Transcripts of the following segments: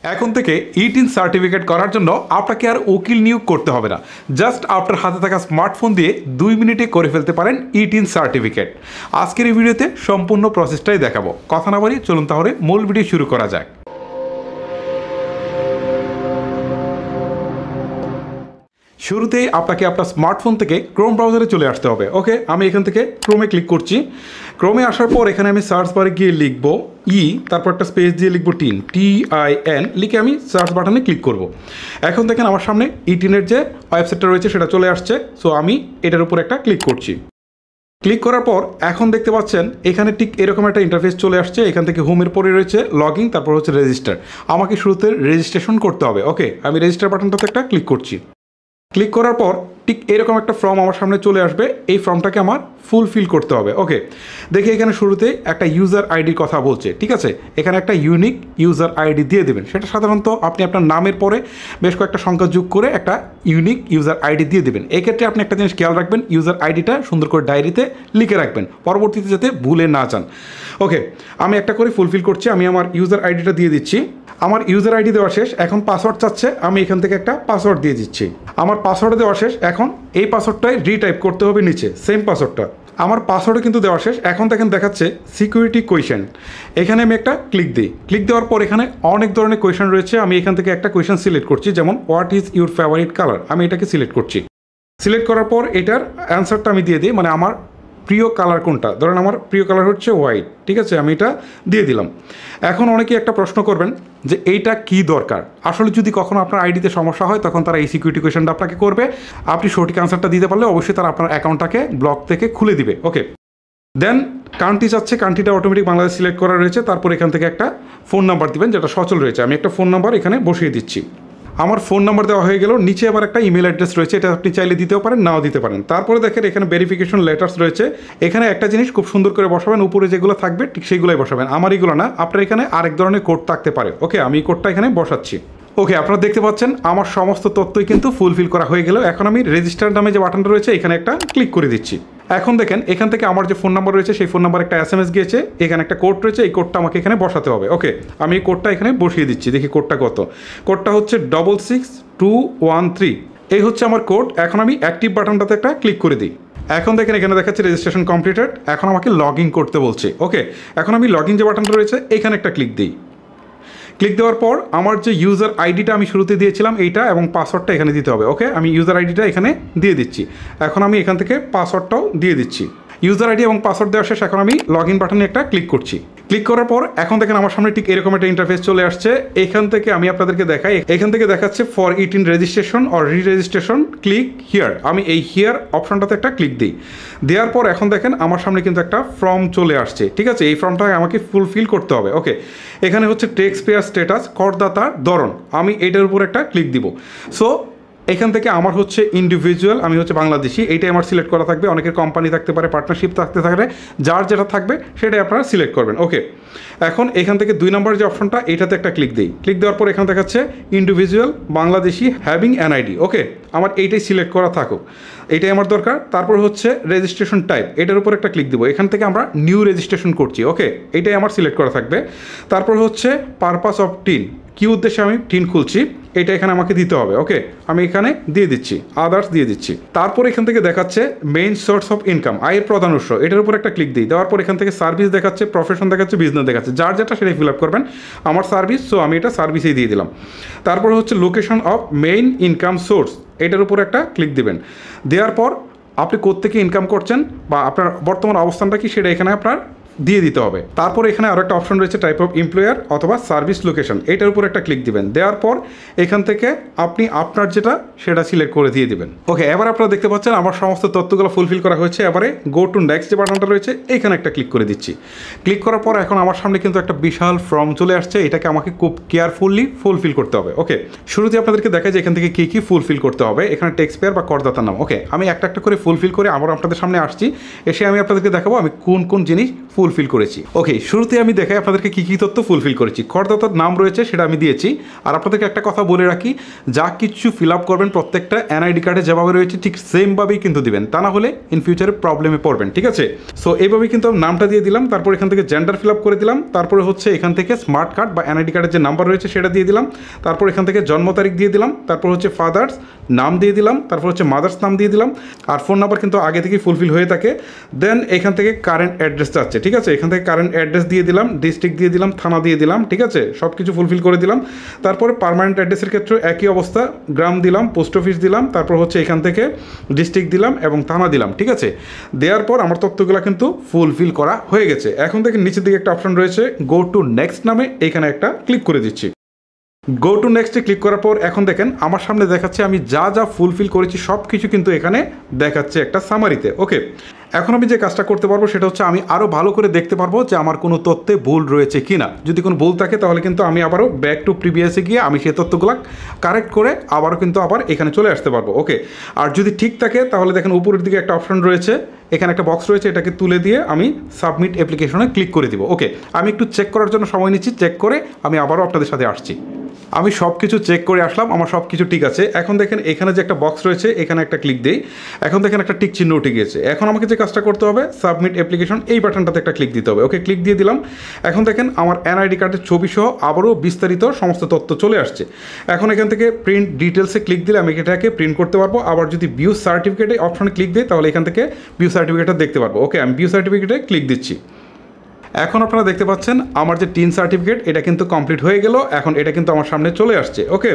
এখন থেকে ই-টিন সার্টিফিকেট করার জন্য আপনাকে আর উকিল নিয়োগ করতে হবে না। জাস্ট আপনার হাতে থাকা স্মার্টফোন দিয়ে 2 মিনিটে করে ফেলতে পারেন ই-টিন সার্টিফিকেট। আজকের এই ভিডিওতে সম্পূর্ণ প্রসেসটাই দেখাবো। কথা না বলি, চলুন তাহলে মূল ভিডিও শুরু করা যাক। শুরুতেই আপনাকে আপনার স্মার্টফোন থেকে ক্রোম ব্রাউজারে চলে আসতে হবে। ওকে, আমি এখান থেকে ক্রোমে ক্লিক করছি। ক্রোমে আসার পর এখানে আমি সার্চ বারে গিয়ে লিখব তারপর একটা স্পেস দিয়ে লিখব TIN লিখে আমি সার্চ বাটনে ক্লিক করব। এখন দেখেন আমার সামনে ই-টিনের যে ওয়েবসাইটটা রয়েছে সেটা চলে আসছে। সো আমি এটার উপর একটা ক্লিক করছি। ক্লিক করার পর এখন দেখতে পাচ্ছেন এখানে ঠিক এরকম একটা ইন্টারফেস চলে আসছে। এখান থেকে হোমের পরে রয়েছে লগইন, তারপর হচ্ছে রেজিস্টার। আমাকে শুরুতে রেজিস্ট্রেশন করতে হবে। ওকে, আমি রেজিস্টার বাটনটাতে একটা ক্লিক করছি। ক্লিক করার পর ঠিক এরকম একটা ফর্ম আমার সামনে চলে আসবে। এই ফর্মটাকে আমার ফুলফিল করতে হবে। ওকে, দেখি এখানে শুরুতে একটা ইউজার আইডির কথা বলছে। ঠিক আছে, এখানে একটা ইউনিক ইউজার আইডি দিয়ে দেবেন। সেটা সাধারণত আপনি আপনার নামের পরে বেশ কয়েকটা সংখ্যা যোগ করে একটা ইউনিক ইউজার আইডি দিয়ে দেবেন। এক্ষেত্রে আপনি একটা জিনিস খেয়াল রাখবেন, ইউজার আইডিটা সুন্দর করে ডায়েরিতে লিখে রাখবেন, পরবর্তীতে যাতে ভুলে না যান। ওকে, আমি একটা করে ফুলফিল করছি। আমি আমার ইউজার আইডিটা দিয়ে দিচ্ছি। আমার ইউজার আইডি দেওয়া শেষ। এখন পাসওয়ার্ড চাচ্ছে, আমি এখান থেকে একটা পাসওয়ার্ড দিয়ে দিচ্ছি। আমার পাসওয়ার্ড দেওয়া শেষ। এখন এই পাসওয়ার্ডটাই রিটাইপ করতে হবে নিচে, সেম পাসওয়ার্ডটা। আমার পাসওয়ার্ডও কিন্তু দেওয়া শেষ। এখন দেখেন দেখাচ্ছে সিকিউরিটি কোয়েশ্চেন। এখানে আমি একটা ক্লিক দিই। ক্লিক দেওয়ার পর এখানে অনেক ধরনের কোয়েশ্চেন রয়েছে। আমি এখান থেকে একটা কোয়েশ্চেন সিলেক্ট করছি, যেমন what is your favourite colour. আমি এটাকে সিলেক্ট করছি। সিলেক্ট করার পর এটার অ্যান্সারটা আমি দিয়ে দিই, মানে আমার প্রিয় কালার কোনটা। ধরেন আমার প্রিয় কালার হচ্ছে হোয়াইট। ঠিক আছে, আমি এটা দিয়ে দিলাম। এখন অনেকেই একটা প্রশ্ন করবেন যে এইটা কি দরকার। আসলে যদি কখনো আপনার আইডিতে সমস্যা হয় তখন তারা এই সিকিউরিটি কোয়েশ্চেনটা আপনাকে করবে। আপনি সঠিক আনসারটা দিতে পারলে অবশ্যই তারা আপনার অ্যাকাউন্টটাকে ব্লক থেকে খুলে দিবে। ওকে, দেন কান্ট্রি চাচ্ছে, কান্ট্রিটা অটোমেটিক বাংলাদেশ সিলেক্ট করা রয়েছে। তারপর এখান থেকে একটা ফোন নাম্বার দিবেন যেটা সচল রয়েছে। আমি একটা ফোন নাম্বার এখানে বসিয়ে দিচ্ছি। আমার ফোন নাম্বার দেওয়া হয়ে গেল। নিচে আবার একটা ইমেল অ্যাড্রেস রয়েছে, এটা আপনি চাইলে দিতেও পারেন, নাও দিতে পারেন। তারপরে দেখেন এখানে ভেরিফিকেশন লেটার্স রয়েছে। এখানে একটা জিনিস খুব সুন্দর করে বসাবেন, উপরে যেগুলো থাকবে ঠিক সেইগুলোই বসাবেন। আমার এগুলো না, আপনার এখানে আরেক ধরনের কোড থাকতে পারে। ওকে, আমি এই কোডটা এখানে বসাচ্ছি। ওকে, আপনারা দেখতে পাচ্ছেন আমার সমস্ত তথ্যই কিন্তু ফুলফিল করা হয়ে গেল। এখন আমি রেজিস্টার নামে যে বাটনটা রয়েছে এখানে একটা ক্লিক করে দিচ্ছি। এখন দেখেন এখান থেকে আমার যে ফোন নাম্বার রয়েছে সেই ফোন নাম্বার একটা SMS গিয়েছে। এখানে একটা কোড রয়েছে, এই কোডটা আমাকে এখানে বসাতে হবে। ওকে, আমি এই কোডটা এখানে বসিয়ে দিচ্ছি। দেখি কোডটা কত। কোডটা হচ্ছে 66213। এই হচ্ছে আমার কোড। এখন আমি অ্যাক্টিভ বাটনটাতে একটা ক্লিক করে দিই। এখন দেখেন এখানে দেখাচ্ছে রেজিস্ট্রেশন কমপ্লিটেড। এখন আমাকে লগ ইন করতে বলছে। ওকে, এখন আমি লগ ইন যে বাটনটা রয়েছে এখানে একটা ক্লিক দিই। ক্লিক দেওয়ার পর আমার যে ইউজার আইডিটা আমি শুরুতে দিয়েছিলাম এইটা এবং পাসওয়ার্ডটা এখানে দিতে হবে। ওকে, আমি ইউজার আইডিটা এখানে দিয়ে দিচ্ছি। এখন আমি এখান থেকে পাসওয়ার্ডটাও দিয়ে দিচ্ছি। ইউজার আইডি এবং পাসওয়ার্ড দেওয়া শেষ। এখন আমি লগ ইন বাটনে একটা ক্লিক করছি। ক্লিক করার পর এখন দেখেন আমার সামনে ঠিক এরকম একটা ইন্টারফেস চলে আসছে। এখান থেকে আমি আপনাদেরকে দেখাই, এখান থেকে দেখাচ্ছে for e TIN registration or reregistration click here. আমি এই হিয়ার অপশনটাতে একটা ক্লিক দিই। দেওয়ার পর এখন দেখেন আমার সামনে কিন্তু একটা ফর্ম চলে আসছে। ঠিক আছে, এই ফর্মটা আমাকে ফুলফিল করতে হবে। ওকে, এখানে হচ্ছে ট্যাক্স পেয়ার স্ট্যাটাস, করদাতার ধরন। আমি এটার উপর একটা ক্লিক দিব। সো এখান থেকে আমার হচ্ছে ইন্ডিভিজুয়াল, আমি হচ্ছে বাংলাদেশি, এইটাই আমার সিলেক্ট করা থাকবে। অনেকের কোম্পানি থাকতে পারে, পার্টনারশিপ থাকতে পারে, যার যেটা থাকবে সেটাই আপনারা সিলেক্ট করবেন। ওকে, এখন এখান থেকে 2 নম্বর যে অপশনটা এইটাতে একটা ক্লিক দিই। ক্লিক দেওয়ার পর এখানে দেখাচ্ছে ইন্ডিভিজুয়াল বাংলাদেশি হ্যাভিং NID। ওকে, আমার এইটাই সিলেক্ট করা থাকুক, এইটাই আমার দরকার। তারপর হচ্ছে রেজিস্ট্রেশন টাইপ, এটার উপর একটা ক্লিক দেবো। এখান থেকে আমরা নিউ রেজিস্ট্রেশন করছি। ওকে, এইটাই আমার সিলেক্ট করা থাকবে। তারপর হচ্ছে পারপাস অফ টিন, কী উদ্দেশ্যে আমি টিন খুলছি এটা এখানে আমাকে দিতে হবে। ওকে, আমি এখানে দিয়ে দিচ্ছি, আদার্স দিয়ে দিচ্ছি। তারপর এখান থেকে দেখাচ্ছে মেইন সোর্স অফ ইনকাম, আয়ের প্রধান উৎস, এটার উপর একটা ক্লিক দিই। দেওয়ার পর এখান থেকে সার্ভিস দেখাচ্ছে, প্রফেশন দেখাচ্ছে, বিজনেস দেখাচ্ছে, যার যেটা সেটাই ফিল আপ করবেন। আমার সার্ভিস, সো আমি এটা সার্ভিসেই দিয়ে দিলাম। তারপর হচ্ছে location of main income source, এটার উপর একটা ক্লিক দিবেন। দেওয়ার পর আপনি কোত্থেকে ইনকাম করছেন বা আপনার বর্তমান অবস্থানটা কি সেটা এখানে আপনার দিয়ে দিতে হবে। তারপর এখানে আরও একটা অপশন রয়েছে টাইপ অফ এমপ্লয়ার অথবা সার্ভিস লোকেশন, এটার উপর একটা ক্লিক দিবেন। দেওয়ার পর এখান থেকে আপনি আপনার যেটা সেটা সিলেক্ট করে দিয়ে দিবেন। ওকে, এবার আপনারা দেখতে পাচ্ছেন আমার সমস্ত তথ্যগুলো ফুলফিল করা হয়েছে। এবারে গো টু নেক্সট যে বাটনটা রয়েছে এইখানে একটা ক্লিক করে দিচ্ছি। ক্লিক করার পর এখন আমার সামনে কিন্তু একটা বিশাল ফর্ম চলে আসছে। এটাকে আমাকে খুব কেয়ারফুলি ফুলফিল করতে হবে। ওকে, শুরুতে আপনাদেরকে দেখাই যে এখান থেকে কী কী ফুলফিল করতে হবে। এখানে ট্যাক্স পেয়ার বা করদাতার নাম। ওকে, আমি একটা একটা করে ফুলফিল করে আবার আপনাদের সামনে আসছি। এসে আমি আপনাদেরকে দেখাবো আমি কোন কোন জিনিস ফুল ফুলফিল করেছি। ওকে, শুরুতে আমি দেখাই আপনাদেরকে কী কী তথ্য ফুলফিল করেছি। করদাতার নাম রয়েছে, সেটা আমি দিয়েছি। আর আপনাদেরকে একটা কথা বলে রাখি, যা কিছু ফিল আপ করবেন প্রত্যেকটা এনআইডি কার্ডে যেভাবে রয়েছে ঠিক সেমভাবেই কিন্তু দিবেন, তা না হলে ইন ফিউচারে প্রবলেমে পড়বেন, ঠিক আছে? সো এইভাবেই কিন্তু আমি নামটা দিয়ে দিলাম, তারপর এখান থেকে জেন্ডার ফিল আপ করে দিলাম, তারপরে হচ্ছে এখান থেকে স্মার্ট কার্ড বা এনআইডি কার্ডের যে নাম্বার রয়েছে সেটা দিয়ে দিলাম, তারপর এখান থেকে জন্ম তারিখ দিয়ে দিলাম, তারপর হচ্ছে ফাদার্স নাম দিয়ে দিলাম, তারপর হচ্ছে মাদার্স নাম দিয়ে দিলাম, আর ফোন নাম্বার কিন্তু আগে থেকেই ফুলফিল হয়ে থাকে। দেন এখান থেকে কারেন্ট অ্যাড্রেস যাচ্ছে, ঠিক আছে? এখান থেকে কারেন্ট অ্যাড্রেস দিয়ে দিলাম, ডিস্ট্রিক্ট দিয়ে দিলাম, থানা দিয়ে দিলাম, ঠিক আছে? সব কিছু ফুলফিল করে দিলাম। তারপরে পার্মানেন্ট অ্যাড্রেসের ক্ষেত্রে একই অবস্থা, গ্রাম দিলাম, পোস্ট অফিস দিলাম, তারপর হচ্ছে এখান থেকে ডিস্ট্রিক্ট দিলাম এবং থানা দিলাম, ঠিক আছে? দেওয়ার পর আমার তথ্যগুলো কিন্তু ফুলফিল করা হয়ে গেছে। এখন থেকে নিচের দিকে একটা অপশন রয়েছে গো টু নেক্সট নামে, এখানে একটা ক্লিক করে দিচ্ছি। গো টু নেক্সটে ক্লিক করার পর এখন দেখেন আমার সামনে দেখাচ্ছে আমি যা যা ফুলফিল করেছি সব কিছু কিন্তু এখানে দেখাচ্ছে একটা সামারিতে। ওকে, এখন আমি যে কাজটা করতে পারবো সেটা হচ্ছে আমি আরও ভালো করে দেখতে পারবো যে আমার কোনো তথ্যে ভুল রয়েছে কি না। যদি কোনো ভুল থাকে তাহলে কিন্তু আমি আবারও ব্যাক টু প্রিভিয়াসে গিয়ে আমি সেই তথ্যগুলো কারেক্ট করে আবারও কিন্তু আবার এখানে চলে আসতে পারবো। ওকে, আর যদি ঠিক থাকে তাহলে দেখেন উপরের দিকে একটা অপশন রয়েছে, এখানে একটা বক্স রয়েছে, এটাকে তুলে দিয়ে আমি সাবমিট অ্যাপ্লিকেশনে ক্লিক করে দিব। ওকে, আমি একটু চেক করার জন্য সময় নিচ্ছি, চেক করে আমি আবারও আপনাদের সাথে আসছি। আমি সব কিছু চেক করে আসলাম, আমার সব কিছু ঠিক আছে। এখন দেখেন এখানে যে একটা বক্স রয়েছে, এখানে একটা ক্লিক দিই, এখন দেখেন একটা টিক চিহ্ন উঠে গিয়েছে। এখন আমাকে যে কাজটা করতে হবে সাবমিট অ্যাপ্লিকেশন, এই বাটনটাতে একটা ক্লিক দিতে হবে। ওকে, ক্লিক দিয়ে দিলাম। এখন দেখেন আমার এনআইডি কার্ডের ছবি সহ আবারও বিস্তারিত সমস্ত তথ্য চলে আসছে। এখন এখান থেকে প্রিন্ট ডিটেলসে ক্লিক দিলে আমি এটাকে প্রিন্ট করতে পারবো। আবার যদি ভিউ সার্টিফিকেটে অপশনে ক্লিক দিই তাহলে এখান থেকে ভিউ সার্টিফিকেটটা দেখতে পারবো। ওকে, আমি ভিউ সার্টিফিকেটে ক্লিক দিচ্ছি। এখন আপনারা দেখতে পাচ্ছেন আমার যে টিন সার্টিফিকেট এটা কিন্তু কমপ্লিট হয়ে গেল, এখন এটা কিন্তু আমার সামনে চলে আসছে। ওকে,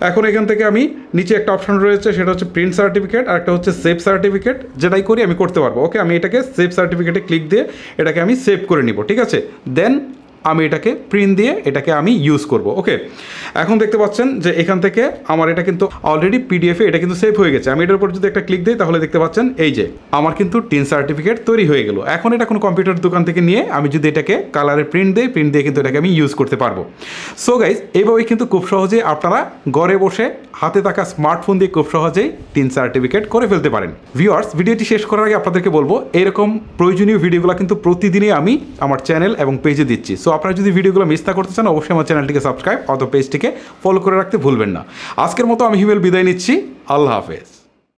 এখন এখান থেকে আমি নিচে একটা অপশন রয়েছে, সেটা হচ্ছে প্রিন্ট সার্টিফিকেট, আর একটা হচ্ছে সেভ সার্টিফিকেট, যেটাই করি আমি করতে পারবো। ওকে, আমি এটাকে সেভ সার্টিফিকেটে ক্লিক দিয়ে এটাকে আমি সেভ করে নিব, ঠিক আছে? দেন আমি এটাকে প্রিন্ট দিয়ে এটাকে আমি ইউজ করব। ওকে, এখন দেখতে পাচ্ছেন যে এখান থেকে আমার এটা কিন্তু অলরেডি পিডিএফে এটা কিন্তু সেভ হয়ে গেছে। আমি এটার উপর যদি একটা ক্লিক দিই তাহলে দেখতে পাচ্ছেন এই যে আমার কিন্তু টিন সার্টিফিকেট তৈরি হয়ে গেল। এখন এটা কোনো কম্পিউটার দোকান থেকে নিয়ে আমি যদি এটাকে কালারে প্রিন্ট দিই, প্রিন্ট দিয়ে কিন্তু এটাকে আমি ইউজ করতে পারবো। সো গাইজ, এইভাবেই কিন্তু খুব সহজেই আপনারা ঘরে বসে হাতে থাকা স্মার্টফোন দিয়ে খুব সহজেই টিন সার্টিফিকেট করে ফেলতে পারেন। ভিউয়ার্স, ভিডিওটি শেষ করার আগে আপনাদেরকে বলবো এরকম প্রয়োজনীয় ভিডিওগুলো কিন্তু প্রতিদিনই আমি আমার চ্যানেল এবং পেজে দিচ্ছি। সো আপনারা যদি ভিডিওগুলো মিস না করতে চান অবশ্যই আমার চ্যানেলটিকে সাবস্ক্রাইব অথবা পেজটিকে ফলো করে রাখতে ভুলবেন না। আজকের মতো আমি হিমেল বিদায় নিচ্ছি। আল্লাহ হাফেজ।